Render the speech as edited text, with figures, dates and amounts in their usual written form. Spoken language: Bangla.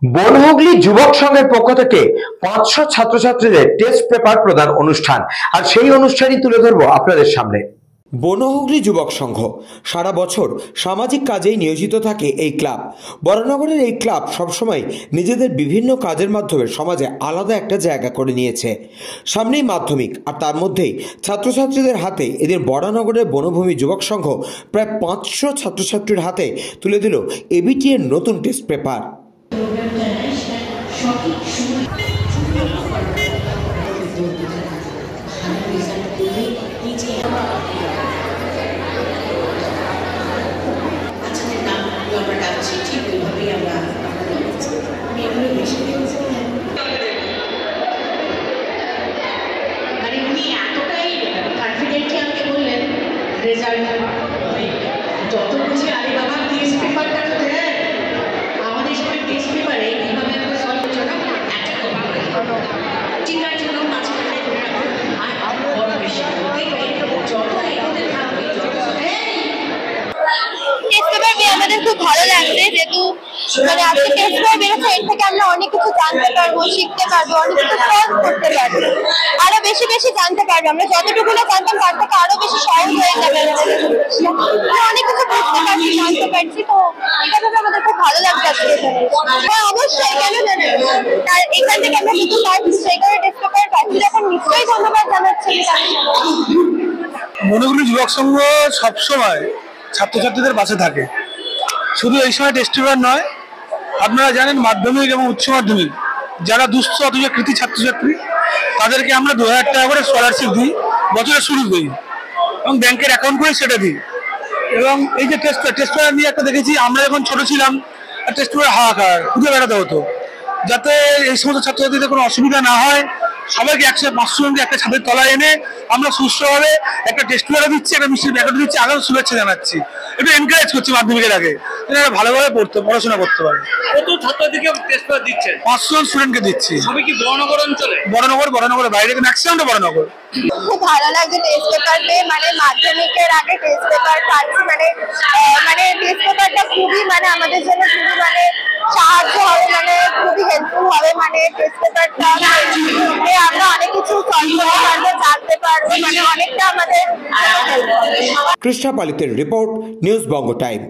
বনহুগলি যুবক সংঘের পক্ষ থেকে 500 ছাত্রছাত্রীদের টেস্ট পেপার প্রদান অনুষ্ঠান, আর সেই অনুষ্ঠানই তুলে ধরবো আপনাদের সামনে। বনহুগলি যুবক সংঘ সারা বছর সামাজিক কাজেই নিয়োজিত থাকে। এই ক্লাব, বরানগরের এই ক্লাব সবসময় নিজেদের বিভিন্ন কাজের মাধ্যমে সমাজে আলাদা একটা জায়গা করে নিয়েছে। সামনেই মাধ্যমিক, আর তার মধ্যেই ছাত্রছাত্রীদের হাতে এদের বরানগরের বনভূমি যুবক সংঘ প্রায় 500 ছাত্রছাত্রীর হাতে তুলে দিল এবিটি এর নতুন টেস্ট পেপার। যত বুঝি আরে বাবা টেস্ট পেপারটা তো দেয় আমাদের সঙ্গে টেস্ট পেপারে এইভাবে আমরা সলভ করছি না ঠিক আছে মাঝখানে ধরে রাখবো আর বড় বেশি যত এগোতে থাকবে টেস্ট পেপার পেয়ে আমাদের খুব ভালো লাগছে, যেহেতু মানে আজকে টেস্ট পেপার বেরোচ্ছে, এর থেকে আমরা অনেক কিছু জানতে পারবো, শিখতে পারবো, অনেক কিছু সলভ করতে পারবো, আরো বেশি বেশি জানতে পারবো। আমরা যতটুকু না জানতাম তার থেকে আরো বেশি সহজ হয়ে যাবে, অনেক কিছু বুঝতে পারছি, জানতে পারছি। তো এটা ভেবে আমাদের খুব ভালো লাগছে আজকে। হ্যাঁ অবশ্যই, কেন জানেন, আর এখান থেকে আমরা কিছু পাচ্ছি, সেই কারণে টেস্ট পেপার পাচ্ছি যখন নিশ্চয়ই ধন্যবাদ জানাচ্ছি। বনহুগলি যুবক সংঘ সবসময় ছাত্রছাত্রীদের পাশে থাকে। শুধু এই সময় টেস্ট পেপার নয়, আপনারা জানেন মাধ্যমিক এবং উচ্চ মাধ্যমিক যারা দুস্থ অথচ কৃতি ছাত্রছাত্রী তাদেরকে আমরা 2000 টাকা করে স্কলারশিপ দিই বছরের শুরুতেই, এবং ব্যাংকের অ্যাকাউন্ট করে সেটা দিই। এবং এই যে টেস্ট পেপার নিয়ে একটা দেখেছি, আমরা যখন ছোট ছিলাম টেস্ট পেপার হাহাকার খুঁজে বেড়াতে হতো, যাতে এই সমস্ত ছাত্রছাত্রীদের কোনো অসুবিধা না হয় সবাইকে 100-500 জনকে একটা ছাদের তলায় এনে আমরা সুস্থভাবে একটা টেস্ট পেপার দিচ্ছি, একটা মিষ্টির প্যাকেট দিচ্ছি, আগাম শুভেচ্ছা জানাচ্ছি, একটু এনকারেজ করছি মাধ্যমিকের আগে যারা ভালোভাবে পড়াশোনা করতে পারে। কত ছাত্রছাত্রীকে টেস্ট পেপার দিচ্ছেন? 500 জন স্টুডেন্টকে দিচ্ছি। সবই কি বরানগর অঞ্চলে? বরানগরের বাইরে, ম্যাক্সিমামটা বরানগর। খুব ভালো লাগছে টেস্ট পেপার পেয়ে, মানে মাধ্যমিকের আগে টেস্ট পেপার পাচ্ছি, মানে টেস্ট পেপারটা খুবই মানে আমাদের জন্য খুবই মানে সাহায্য হবে, মানে খুবই হেল্পফুল হবে। মানে টেস্ট পেপারটা আমরা অনেক কিছু সলভ করতে পারবো, জানতে পারবো, মানে অনেকটা আমাদের। কৃষ্ণা পালিতের রিপোর্ট, নিউজ বঙ্গ টাইম।